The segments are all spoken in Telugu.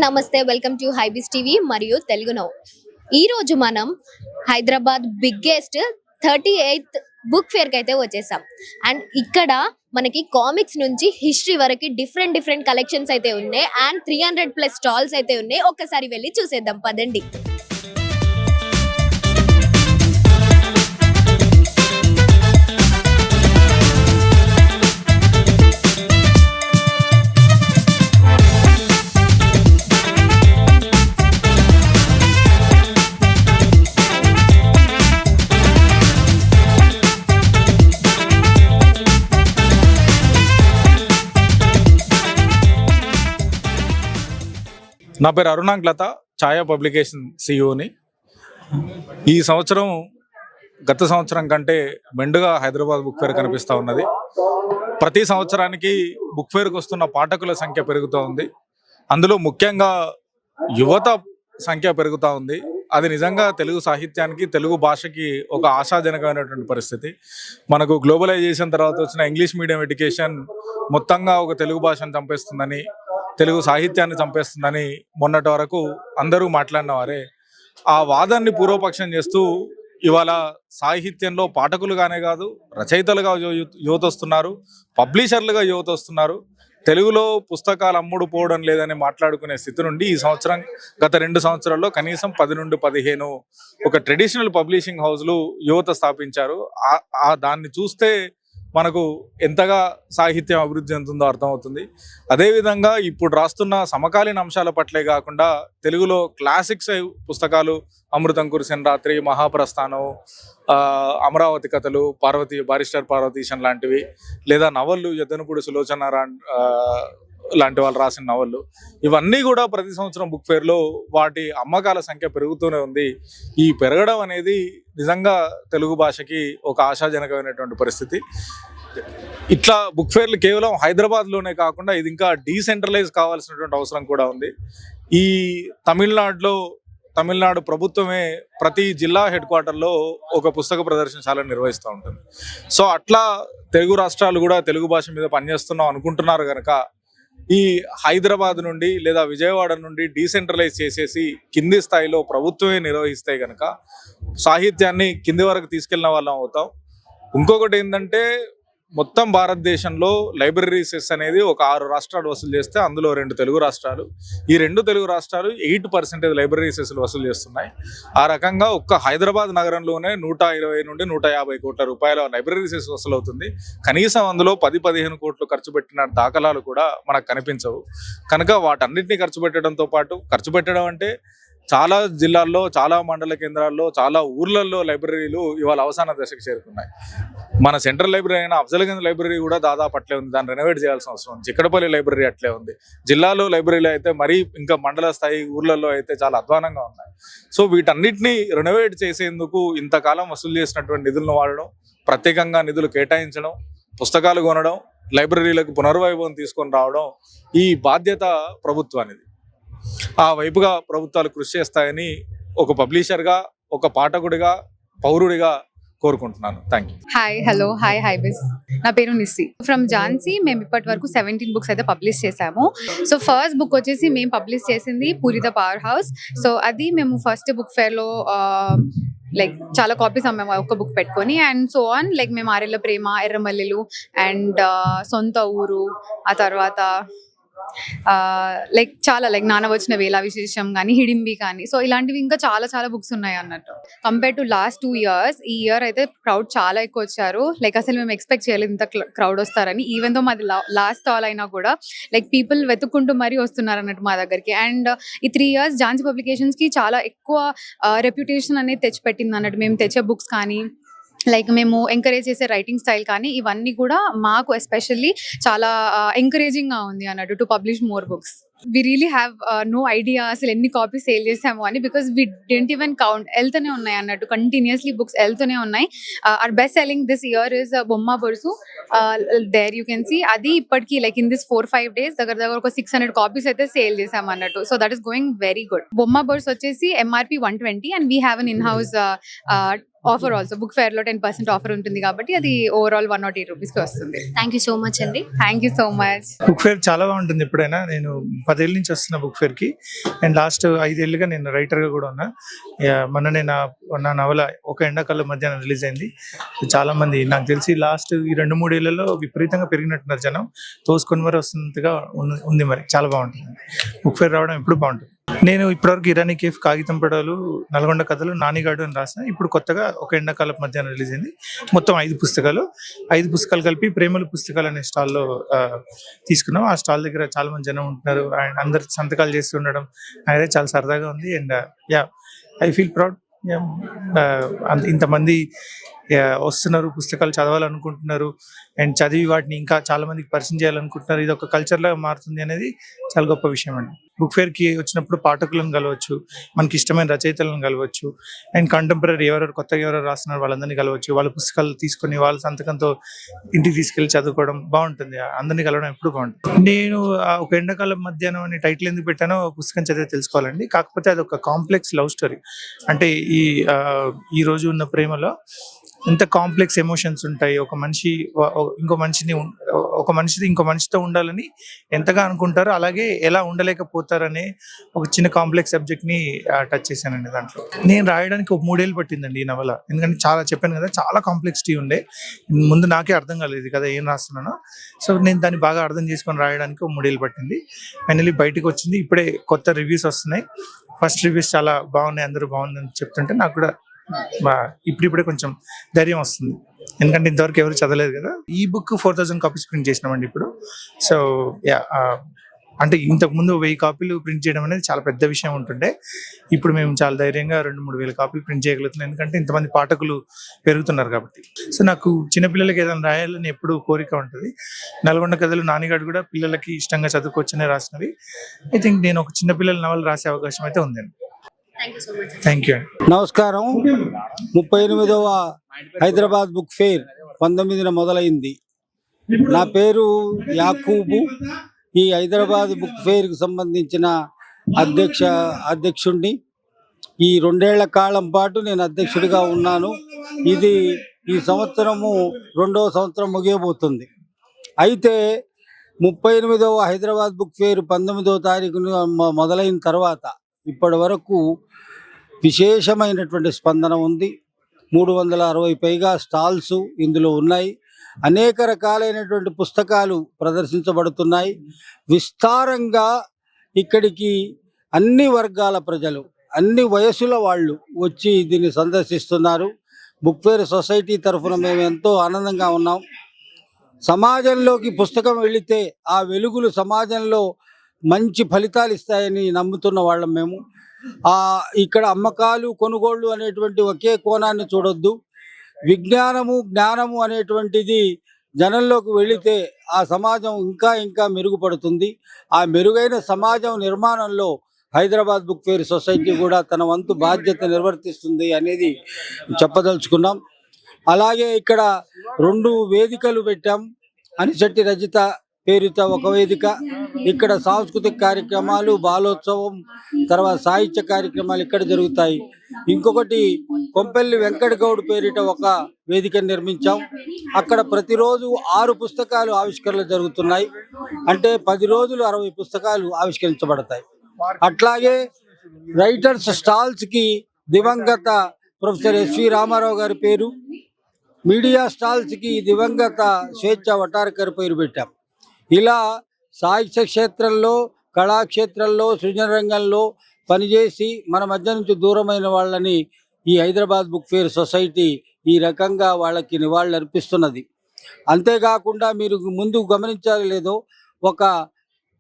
నమస్తే, వెల్కమ్ టు హైబీస్ టీవీ మరియు తెలుగు నౌ. ఈ రోజు మనం Hyderabad biggest 38th book fair కి అయితే వచ్చేసాం. అండ్ ఇక్కడ మనకి కామిక్స్ నుంచి హిస్టరీ వరకు డిఫరెంట్ కలెక్షన్స్ అయితే ఉన్నాయి. అండ్ 300+ స్టాల్స్ అయితే ఉన్నాయి. ఒక్కసారి వెళ్ళి చూసేద్దాం పదండి. నా పేరు అరుణాంక్లత, ఛాయా పబ్లికేషన్ సిఇఓని. ఈ సంవత్సరం గత సంవత్సరం కంటే మెండుగా హైదరాబాద్ బుక్ ఫేర్ కనిపిస్తూ ఉన్నది. ప్రతి సంవత్సరానికి బుక్ ఫేర్కి వస్తున్న పాఠకుల సంఖ్య పెరుగుతూ ఉంది. అందులో ముఖ్యంగా యువత సంఖ్య పెరుగుతూ ఉంది. అది నిజంగా తెలుగు సాహిత్యానికి, తెలుగు భాషకి ఒక ఆశాజనకమైనటువంటి పరిస్థితి. మనకు గ్లోబలైజేషన్ తర్వాత వచ్చిన ఇంగ్లీష్ మీడియం ఎడ్యుకేషన్ మొత్తంగా ఒక తెలుగు భాషను చంపేస్తుందని, తెలుగు సాహిత్యాన్ని చంపేస్తుందని మొన్నటి వరకు అందరూ మాట్లాడిన వారే ఆ వాదాన్ని పూర్వపక్షం చేస్తూ ఇవాళ సాహిత్యంలో పాఠకులుగానే కాదు, రచయితలుగా యువత వస్తున్నారు, పబ్లిషర్లుగా యువత వస్తున్నారు. తెలుగులో పుస్తకాలు అమ్ముడు పోవడం లేదని మాట్లాడుకునే స్థితి నుండి ఈ సంవత్సరం, గత 2 సంవత్సరాల్లో కనీసం 10 నుండి 15 ఒక ట్రెడిషనల్ పబ్లిషింగ్ హౌస్లు యువత స్థాపించారు. దాన్ని చూస్తే మనకు ఎంతగా సాహిత్యం అభివృద్ధి చెందుతుందో అర్థమవుతుంది. అదేవిధంగా ఇప్పుడు రాస్తున్న సమకాలీన అంశాల పట్లే కాకుండా తెలుగులో క్లాసిక్స్ పుస్తకాలు, అమృతం కురిసిన రాత్రి, మహాప్రస్థానం, అమరావతి కథలు, బారిస్టర్ పార్వతీశన్ లాంటివి, లేదా నవళ్ళు యద్దనపూడి సులోచన లాంటి వాళ్ళు రాసిన నవళ్ళు, ఇవన్నీ కూడా ప్రతి సంవత్సరం బుక్ ఫేర్లో వాటి అమ్మకాల సంఖ్య పెరుగుతూనే ఉంది. ఈ పెరగడం అనేది నిజంగా తెలుగు భాషకి ఒక ఆశాజనకమైనటువంటి పరిస్థితి. ఇట్లా బుక్ ఫేర్లు కేవలం హైదరాబాద్లోనే కాకుండా ఇది ఇంకా డీసెంట్రలైజ్ కావాల్సినటువంటి అవసరం కూడా ఉంది. ఈ తమిళనాడు ప్రభుత్వమే ప్రతి జిల్లా హెడ్ క్వార్టర్లో ఒక పుస్తక ప్రదర్శనశాలను నిర్వహిస్తూ ఉంటుంది. సో అట్లా తెలుగు రాష్ట్రాలు కూడా తెలుగు భాష మీద పనిచేస్తున్నాం అనుకుంటున్నారు కనుక ఈ హైదరాబాద్ నుండి లేదా విజయవాడ నుండి డీసెంట్రలైజ్ చేసేసి కింది స్థాయిలో ప్రభుత్వమే నిర్వహిస్తే కనుక సాహిత్యాన్ని కింది వరకు తీసుకెళ్ళిన వాళ్ళం అవుతాం. ఇంకొకటి ఏంటంటే, మొత్తం భారతదేశంలో లైబ్రరీ సెస్ అనేది ఒక 6 రాష్ట్రాలు వసూలు చేస్తే అందులో 2 తెలుగు రాష్ట్రాలు, ఈ 2 తెలుగు రాష్ట్రాలు 8% లైబ్రరీ సెస్లు వసూలు చేస్తున్నాయి. ఆ రకంగా ఒక్క హైదరాబాద్ నగరంలోనే 120 నుండి 150 కోట్ల రూపాయల లైబ్రరీ సెస్ వసూలు అవుతుంది. కనీసం అందులో 10-15 కోట్లు ఖర్చు పెట్టిన దాఖలాలు కూడా మనకు కనిపించవు. కనుక వాటన్నిటిని ఖర్చు పెట్టడం అంటే చాలా జిల్లాల్లో, చాలా మండల కేంద్రాల్లో, చాలా ఊర్లలో లైబ్రరీలు ఇవాళ అవసాన దశకు చేరుకున్నాయి. మన సెంట్రల్ లైబ్రరీ అయిన అఫ్జల్గంజ్ లైబ్రరీ కూడా దాదాపు అట్లే ఉంది. దాన్ని రెనోవేట్ చేయాల్సిన అవసరం ఉంది. చిక్కడపల్లి లైబ్రరీ అట్లే ఉంది. జిల్లాలో లైబ్రరీలు అయితే మరీ, ఇంకా మండల స్థాయి ఊర్లలో అయితే చాలా అధ్వానంగా ఉన్నాయి. సో వీటన్నిటిని రెనోవేట్ చేసేందుకు ఇంతకాలం వసూలు చేసినటువంటి నిధులను వాడడం, ప్రత్యేకంగా నిధులు కేటాయించడం, పుస్తకాలు కొనడం, లైబ్రరీలకు పునర్వైభవం తీసుకొని రావడం, ఈ బాధ్యత ప్రభుత్వానిది. ఆ వైపుగా ప్రభుత్వాలు కృషి చేస్తాయని ఒక పబ్లిషర్గా, ఒక పాఠకుడిగా, పౌరుడిగా కోరుకుంటున్నాను. Thank you. హలో హైబీస్. నా పేరు నిస్సి ఫ్రమ్ ఝాన్సీ. మేము ఇప్పటి వరకు 17 బుక్స్ అయితే పబ్లిష్ చేసాము. సో ఫస్ట్ బుక్ వచ్చేసి మేము పబ్లిష్ చేసింది puri the power house. So అది మేము ఫస్ట్ బుక్ ఫేర్లో లైక్ చాలా కాపీస్ అమ్మాము ఒక బుక్ పెట్టుకొని. అండ్ సో ఆన్, లైక్ మేము ఆరెళ్ళ ప్రేమ, ఎర్రమల్లెలు అండ్ సొంత ఊరు, ఆ తర్వాత లైక్ చాలా లైక్ నాన్న వచ్చిన వేళ విశేషం కానీ, హిడింబి కానీ, సో ఇలాంటివి ఇంకా చాలా బుక్స్ ఉన్నాయి అన్నట్టు. కంపేర్ టు లాస్ట్ 2 years, ఈ ఇయర్ అయితే క్రౌడ్ చాలా ఎక్కువ వచ్చారు. లైక్ అసలు మేము ఎక్స్పెక్ట్ చేయలేదు ఇంత క్రౌడ్ వస్తారని. ఈవెన్ తో మాది లాస్ట్ స్టాల్ అయినా కూడా లైక్ పీపుల్ వెతుక్కుంటూ మరీ వస్తున్నారు అన్నట్టు మా దగ్గరికి. అండ్ ఈ 3 years ఝాన్సీ పబ్లికేషన్స్ కి చాలా ఎక్కువ రెప్యుటేషన్ అనేది తెచ్చిపెట్టింది అన్నట్టు. మేము తెచ్చే బుక్స్ కానీ, లైక్ మేము ఎంకరేజ్ చేసే రైటింగ్ స్టైల్ కానీ, ఇవన్నీ కూడా మాకు ఎస్పెషల్లీ చాలా ఎంకరేజింగ్ గా ఉంది అన్నట్టు to publish more books. We really have no idea అసలు ఎన్ని కాపీస్ సేల్ చేసాము అని, because we didn't even count. వెళ్తూనే ఉన్నాయి అన్నట్టు, కంటిన్యూస్లీ బుక్స్ వెళ్తూనే ఉన్నాయి. Our best selling this year is Bomma Borusu. There you can see. అది ఇప్పటికీ లైక్ ఇన్ దిస్ 4-5 days దగ్గర ఒక 600 కాపీస్ అయితే సేల్ చేసాం అన్నట్టు. So that is going very good. బొమ్మ బొరుసు వచ్చేసి MRP 120 and we have an in house offer also book fair లో 10% ఆఫర్ ఉంటుంది కాబట్టి అది ఓవరాల్ 108 రూపీస్ కి వస్తుంది. థ్యాంక్ యూ సో మచ్ అండి. Thank you so much. Book fair చాలా బాగుంటుంది. ఎప్పుడైనా నేను 10 ఏళ్ళ నుంచి వస్తున్నా బుక్ ఫేర్ కి, అండ్ లాస్ట్ 5 ఏళ్ళుగా నేను రైటర్ గా కూడా ఉన్నా. మొన్ననే నా నవల ఒక ఎండాకాలం మధ్యాహ్నం రిలీజ్ అయింది. చాలా మంది నాకు తెలిసి లాస్ట్ ఈ 2-3 ఏళ్లలో విపరీతంగా పెరిగినట్టున్నారు జనం, తోసుకొని మరి వస్తున్నట్టుగా ఉంది. మరి చాలా బాగుంటుంది బుక్ ఫేర్ రావడం, ఎప్పుడు బాగుంటుంది. నేను ఇప్పటివరకు ఇరానీ కేఫ్, కాగితం పడవలు, నల్గొండ కథలు, నానిగాడు అని రాసిన. ఇప్పుడు కొత్తగా ఒక ఎండాకాలం మధ్యాహ్నం రిలీజ్ అయింది. మొత్తం 5 పుస్తకాలు కలిపి ప్రేమల పుస్తకాలు అనే స్టాల్లో తీసుకున్నాం. ఆ స్టాల్ దగ్గర చాలా మంది జనం ఉంటున్నారు, అండ్ అందరు సంతకాలు చేస్తూ ఉండడం అనేది చాలా సరదాగా ఉంది. And I feel proud. ఇంతమంది వస్తున్నారు, పుస్తకాలు చదవాలనుకుంటున్నారు, అండ్ చదివి వాటిని ఇంకా చాలా మందికి పరిచయం చేయాలనుకుంటున్నారు. ఇది ఒక కల్చర్ లాగా మారుతుంది అనేది చాలా గొప్ప విషయం అండి. బుక్ ఫేర్ కి వచ్చినప్పుడు పాఠకులను కలవచ్చు, మనకి ఇష్టమైన రచయితలను కలవచ్చు, అండ్ కంటెంపరీ ఎవరెవరు కొత్తగా ఎవరెవరు రాస్తున్నారు వాళ్ళందరినీ కలవచ్చు. వాళ్ళ పుస్తకాలు తీసుకొని వాళ్ళ సంతకంతో ఇంటికి తీసుకెళ్లి చదువుకోవడం బాగుంటుంది. అందరినీ కలవడం ఎప్పుడు బాగుంటుంది. నేను ఒక ఎండాకాలం మధ్యాహ్నం అని టైటిల్ ఎందుకు పెట్టానో పుస్తకం చదివి తెలుసుకోవాలండి. కాకపోతే అది ఒక కాంప్లెక్స్ లవ్ స్టోరీ. అంటే ఈ రోజు ఉన్న ప్రేమలో ఎంత కాంప్లెక్స్ ఎమోషన్స్ ఉంటాయి. ఒక మనిషిది ఇంకో మనిషితో ఉండాలని ఎంతగా అనుకుంటారో, అలాగే ఎలా ఉండలేకపోతారనే ఒక చిన్న కాంప్లెక్స్ సబ్జెక్ట్ ని టచ్ చేశానండి దాంట్లో. నేను రాయడానికి ఒక 3 ఏళ్ళు పట్టిందండి ఈ నవల. ఎందుకంటే చెప్పాను కదా, చాలా కాంప్లెక్సిటీ ఉండే. ముందు నాకే అర్థం కాలేదు కదా ఏం రాస్తున్నానో. సో నేను దాన్ని బాగా అర్థం చేసుకొని రాయడానికి ఒక 3 ఏళ్ళు పట్టింది. ఫైనల్లీ బయటకు వచ్చింది. ఇప్పుడే కొత్త రివ్యూస్ వస్తున్నాయి. ఫస్ట్ రివ్యూస్ చాలా బాగున్నాయి, అందరూ బాగుందని చెప్తుంటే నాకు కూడా ఇప్పుడిప్పుడే కొంచెం ధైర్యం వస్తుంది. ఎందుకంటే ఇంతవరకు ఎవరు చదవలేదు కదా. ఈ బుక్ 4000 కాపీస్ ప్రింట్ చేసినామండి ఇప్పుడు. సో అంటే ఇంతకు ముందు 1000 కాపీలు ప్రింట్ చేయడం అనేది చాలా పెద్ద విషయం ఉంటుండే. ఇప్పుడు మేము చాలా ధైర్యంగా 2-3 వేల కాపీలు ప్రింట్ చేయగలుగుతున్నాం, ఎందుకంటే ఇంతమంది పాఠకులు పెరుగుతున్నారు కాబట్టి. సో నాకు చిన్నపిల్లలకి ఏదైనా రాయాలని ఎప్పుడు కోరిక ఉంటుంది. నల్గొండ కథలు, నానిగాడు కూడా పిల్లలకి ఇష్టంగా చదువుకోవచ్చనే రాసినవి. ఐ థింక్ నేను ఒక చిన్నపిల్లల నవల రాసే అవకాశం అయితే ఉందండి. Thank you. నమస్కారం. 38వ హైదరాబాద్ బుక్ ఫేర్ 19న మొదలైంది. నా పేరు యాకూబు. ఈ హైదరాబాద్ బుక్ ఫేర్కి సంబంధించిన అధ్యక్షుడిని. ఈ 2 ఏళ్ల కాలం పాటు నేను అధ్యక్షుడిగా ఉన్నాను. ఇది ఈ సంవత్సరము 2వ సంవత్సరం ముగియబోతుంది. అయితే 38వ హైదరాబాద్ బుక్ ఫేర్ 19వ తారీఖున మొదలైన తర్వాత ఇప్పటి వరకు విశేషమైనటువంటి స్పందన ఉంది. 360 పైగా స్టాల్స్ ఇందులో ఉన్నాయి. అనేక రకాలైనటువంటి పుస్తకాలు ప్రదర్శించబడుతున్నాయి. విస్తారంగా ఇక్కడికి అన్ని వర్గాల ప్రజలు, అన్ని వయసుల వాళ్ళు వచ్చి దీన్ని సందర్శిస్తున్నారు. బుక్ ఫేర్ సొసైటీ తరఫున మేము ఎంతో ఆనందంగా ఉన్నాం. సమాజంలోకి పుస్తకం వెళితే ఆ వెలుగులు సమాజంలో మంచి ఫలితాలు ఇస్తాయని నమ్ముతున్న వాళ్ళం మేము. ఇక్కడ అమ్మకాలు, కొనుగోళ్లు అనేటువంటి ఒకే కోణాన్ని చూడొద్దు. విజ్ఞానము, జ్ఞానము అనేటువంటిది జనంలోకి వెళితే ఆ సమాజం ఇంకా ఇంకా మెరుగుపడుతుంది. ఆ మెరుగైన సమాజం నిర్మాణంలో హైదరాబాద్ బుక్ ఫేర్ సొసైటీ కూడా తన వంతు బాధ్యత నిర్వర్తిస్తుంది అనేది చెప్పదలుచుకున్నాం. అలాగే ఇక్కడ 2 వేదికలు పెట్టాం. అనిశెట్టి రజిత పేరుతో ఒక వేదిక, ఇక్కడ సాంస్కృతిక కార్యక్రమాలు, బాలోత్సవం, తర్వాత సాహిత్య కార్యక్రమాలు ఇక్కడ జరుగుతాయి. ఇంకొకటి కొంపెల్లి వెంకట గౌడ్ పేరిట ఒక వేదిక నిర్మించాం. అక్కడ ప్రతిరోజు 6 పుస్తకాలు ఆవిష్కరణలు జరుగుతున్నాయి. అంటే 10 రోజులు 60 పుస్తకాలు ఆవిష్కరించబడతాయి. అట్లాగే రైటర్స్ స్టాల్స్ కి దివంగత ప్రొఫెసర్ ఎస్వి రామారావు గారి పేరు, మీడియా స్టాల్స్ కి దివంగత స్వేచ్ఛ వటారకర్ పేరు పెట్టాం. ఇలా సాహిత్య క్షేత్రంలో, కళాక్షేత్రంలో, సృజన రంగంలో పనిచేసి మన మధ్య నుంచి దూరమైన వాళ్ళని ఈ హైదరాబాద్ బుక్ ఫేర్ సొసైటీ ఈ రకంగా వాళ్ళకి నివాళులు అర్పిస్తున్నది. అంతేకాకుండా మీరు ముందు గమనించాలి లేదో,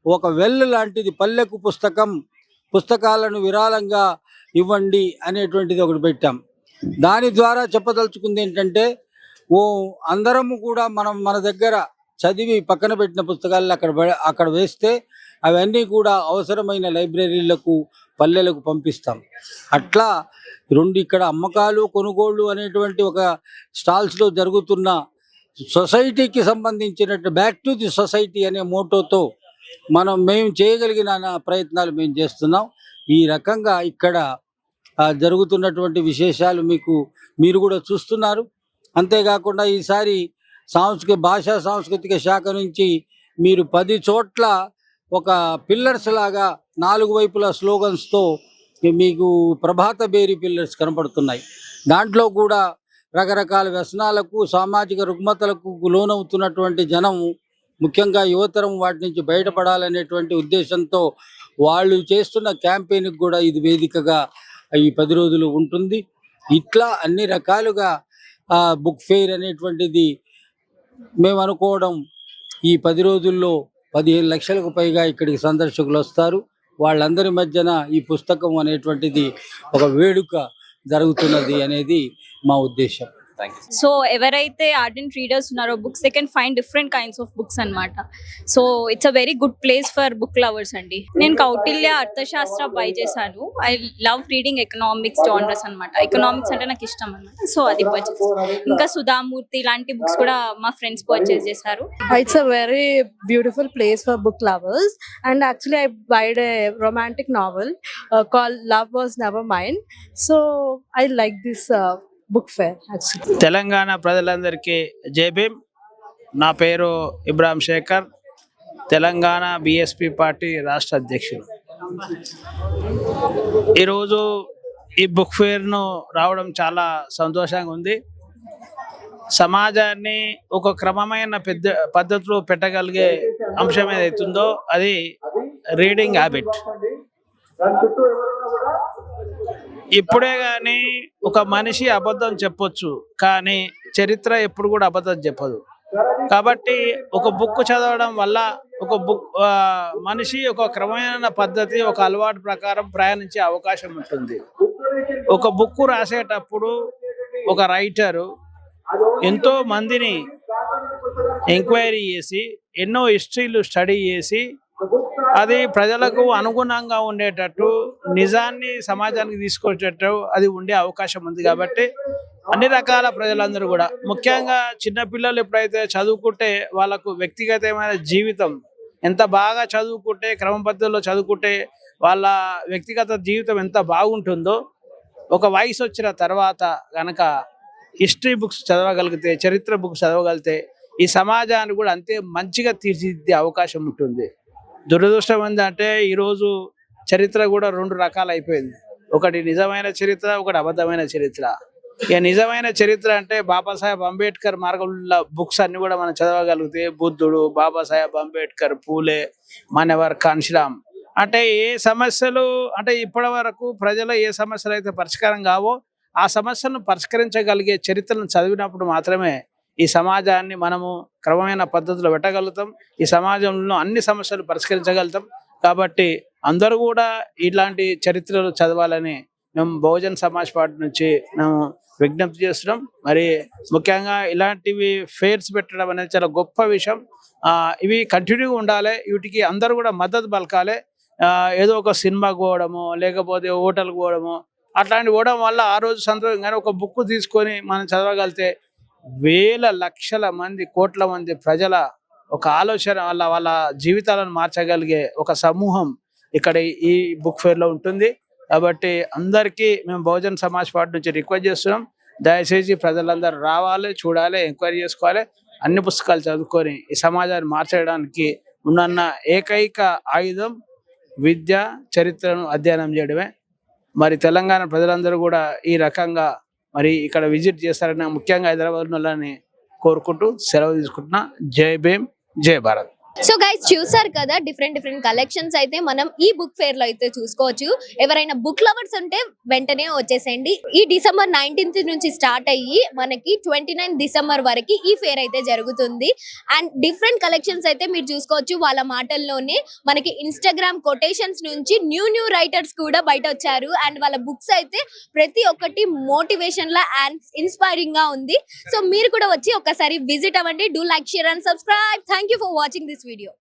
ఒక వెల్ లాంటిది, పల్లెకు పుస్తకాలను విరాళంగా ఇవ్వండి అనేటువంటిది ఒకటి పెట్టాం. దాని ద్వారా చెప్పదలుచుకుంది ఏంటంటే, అందరము కూడా మన దగ్గర చదివి పక్కన పెట్టిన పుస్తకాలను అక్కడ వేస్తే అవన్నీ కూడా అవసరమైన లైబ్రరీలకు, పల్లెలకు పంపిస్తాం. అట్లా 2 ఇక్కడ అమ్మకాలు, కొనుగోళ్లు అనేటువంటి ఒక స్టాల్స్లో జరుగుతున్న సొసైటీకి సంబంధించినట్టు బ్యాక్ టు ది సొసైటీ అనే మోటోతో మేము చేయగలిగిన ప్రయత్నాలు మేము చేస్తున్నాం. ఈ రకంగా ఇక్కడ జరుగుతున్నటువంటి విశేషాలు మీరు కూడా చూస్తున్నారు. అంతేకాకుండా ఈసారి భాషా సాంస్కృతిక శాఖ నుంచి మీరు 10 చోట్ల ఒక పిల్లర్స్ లాగా 4 వైపుల స్లోగన్స్తో మీకు ప్రభాత బేరీ పిల్లర్స్ కనపడుతున్నాయి. దాంట్లో కూడా రకరకాల వ్యసనాలకు, సామాజిక రుగ్మతలకు లోనవుతున్నటువంటి జనం, ముఖ్యంగా యువతరం వాటి నుంచి బయటపడాలనేటువంటి ఉద్దేశంతో వాళ్ళు చేస్తున్న క్యాంపెయిన్కి కూడా ఇది వేదికగా ఈ 10 రోజులు ఉంటుంది. ఇట్లా అన్ని రకాలుగా బుక్ ఫెయిర్ అనేటువంటిది మేము అనుకోవడం, ఈ 10 రోజుల్లో 15 లక్షలకు పైగా ఇక్కడికి సందర్శకులు వస్తారు. వాళ్ళందరి మధ్యన ఈ పుస్తకం అనేటువంటిది ఒక వేడుక జరుగుతున్నది అనేది మా ఉద్దేశం. సో ఎవరైతే ఆర్డెంట్ రీడర్స్ ఉన్నారో books they can find different kinds of books అన్నమాట. So it's a very good place for book lovers అండి. నేను కౌటిల్య అర్థశాస్త్ర బై చేశాను. I love reading economics genres అన్నమాట. ఎకనామిక్స్ అంటే నాకు ఇష్టం అన్నమాట. సో అది పర్చేస్. ఇంకా సుధామూర్తి ఇలాంటి బుక్స్ కూడా మా ఫ్రెండ్స్ పర్చేస్ చేశారు. It's a very beautiful place for book lovers, and actually I bought a romantic novel called Love Was Never Mine. So I like this book fair actually. Telangana ప్రజలందరికీ జై భీమ్. నా పేరు ఇబ్రాహిం శేఖర్, తెలంగాణ బిఎస్పి పార్టీ రాష్ట్ర అధ్యక్షుడు. ఈరోజు ఈ బుక్ ఫేర్ను రావడం చాలా సంతోషంగా ఉంది. సమాజాన్ని ఒక క్రమమైన పద్ధతిలో పెట్టగలిగే అంశం ఏదైతుందో అది రీడింగ్ హ్యాబిట్. ఇప్పుడే కానీ ఒక మనిషి అబద్ధం చెప్పొచ్చు, కానీ చరిత్ర ఎప్పుడు కూడా అబద్ధం చెప్పదు. కాబట్టి ఒక బుక్ చదవడం వల్ల మనిషి ఒక క్రమమైన పద్ధతి, ఒక అలవాటు ప్రకారం ప్రయాణించే అవకాశం ఉంటుంది. ఒక బుక్ రాసేటప్పుడు ఒక రైటరు ఎంతో మందిని ఎంక్వైరీ చేసి, ఎన్నో హిస్టరీలు స్టడీ చేసి, అది ప్రజలకు అనుగుణంగా ఉండేటట్టు, నిజాన్ని సమాజానికి తీసుకొచ్చేటట్టు అది ఉండే అవకాశం ఉంది. కాబట్టి అన్ని రకాల ప్రజలందరూ కూడా, ముఖ్యంగా చిన్నపిల్లలు ఎప్పుడైతే చదువుకుంటే వాళ్ళకు వ్యక్తిగతమైన జీవితం ఎంత బాగా చదువుకుంటే, క్రమ పద్ధతిలో చదువుకుంటే వాళ్ళ వ్యక్తిగత జీవితం ఎంత బాగుంటుందో, ఒక వయసు వచ్చిన తర్వాత కనుక హిస్టరీ బుక్స్ చదవగలిగితే, చరిత్ర బుక్స్ చదవగలిగితే ఈ సమాజాన్ని కూడా అంతే మంచిగా తీర్చిదిద్దే అవకాశం ఉంటుంది. దురదృష్టం ఏంటంటే ఈరోజు చరిత్ర కూడా 2 రకాలు అయిపోయింది. ఒకటి నిజమైన చరిత్ర, ఒకటి అబద్ధమైన చరిత్ర. ఇక నిజమైన చరిత్ర అంటే బాబాసాహెబ్ అంబేద్కర్ మార్గంలో బుక్స్ అన్ని కూడా మనం చదవగలిగితే, బుద్ధుడు, బాబాసాహెబ్ అంబేద్కర్, పూలే, మాన్యవర్ కాన్షిరామ్, అంటే ఏ సమస్యలు, అంటే ఇప్పటి వరకు ప్రజలు ఏ సమస్యలు అయితే పరిష్కారం కావో ఆ సమస్యలను పరిష్కరించగలిగే చరిత్రను చదివినప్పుడు మాత్రమే ఈ సమాజాన్ని మనము క్రమమైన పద్ధతిలో పెట్టగలుగుతాం. ఈ సమాజంలో అన్ని సమస్యలు పరిష్కరించగలుగుతాం. కాబట్టి అందరూ కూడా ఇలాంటి చరిత్రలు చదవాలని మేము బహుజన్ సమాజ్ పార్టీ నుంచి మేము విజ్ఞప్తి చేస్తున్నాం. మరి ముఖ్యంగా ఇలాంటివి ఫేర్స్ పెట్టడం అనేది చాలా గొప్ప విషయం. ఇవి కంటిన్యూగా ఉండాలి. వీటికి అందరూ కూడా మద్దతు పలకాలి. ఏదో ఒక సినిమాకి పోవడము, లేకపోతే హోటల్కి పోవడము, అట్లాంటివి పోవడం వల్ల ఆ రోజు సంతోషం. కానీ ఒక బుక్ తీసుకొని మనం చదవగలిగితే వేల లక్షల మంది, కోట్ల మంది ప్రజల ఒక ఆలోచన వల్ల వాళ్ళ జీవితాలను మార్చగలిగే ఒక సమూహం ఇక్కడ ఈ బుక్ ఫేర్లో ఉంటుంది. కాబట్టి అందరికీ మేము బహుజన్ సమాజ్ పార్టీ నుంచి రిక్వెస్ట్ చేస్తున్నాం, దయచేసి ప్రజలందరూ రావాలి, చూడాలి, ఎంక్వైరీ చేసుకోవాలి, అన్ని పుస్తకాలు చదువుకొని ఈ సమాజాన్ని మార్చడానికి ఉన్న ఏకైక ఆయుధం విద్య, చరిత్రను అధ్యయనం చేయడమే. మరి తెలంగాణ ప్రజలందరూ కూడా ఈ రకంగా మరి ఇక్కడ విజిట్ చేస్తారని ముఖ్యంగా హైదరాబాద్ వాళ్ళని కోరుకుంటూ సెలవు తీసుకుంటున్నా. జై భీమ్, జై భారత్. సో గైస్ చూసారు కదా, డిఫరెంట్ కలెక్షన్స్ అయితే మనం ఈ బుక్ ఫేర్ లో అయితే చూసుకోవచ్చు. ఎవరైనా బుక్ లవర్స్ ఉంటే వెంటనే వచ్చేసేయండి. ఈ December 19th నుంచి స్టార్ట్ అయ్యి మనకి 29 December వరకు ఈ ఫేర్ అయితే జరుగుతుంది. అండ్ డిఫరెంట్ కలెక్షన్స్ అయితే మీరు చూసుకోవచ్చు. వాళ్ళ మాటల్లోనే మనకి ఇన్స్టాగ్రామ్ కొటేషన్స్ నుంచి న్యూ రైటర్స్ కూడా బయట వచ్చారు. అండ్ వాళ్ళ బుక్స్ అయితే ప్రతి ఒక్కటి మోటివేషన్ లా అండ్ ఇన్స్పైరింగ్ గా ఉంది. సో మీరు కూడా వచ్చి ఒకసారి విజిట్ అవ్వండి. Do like, share and subscribe. Thank you for watching this video.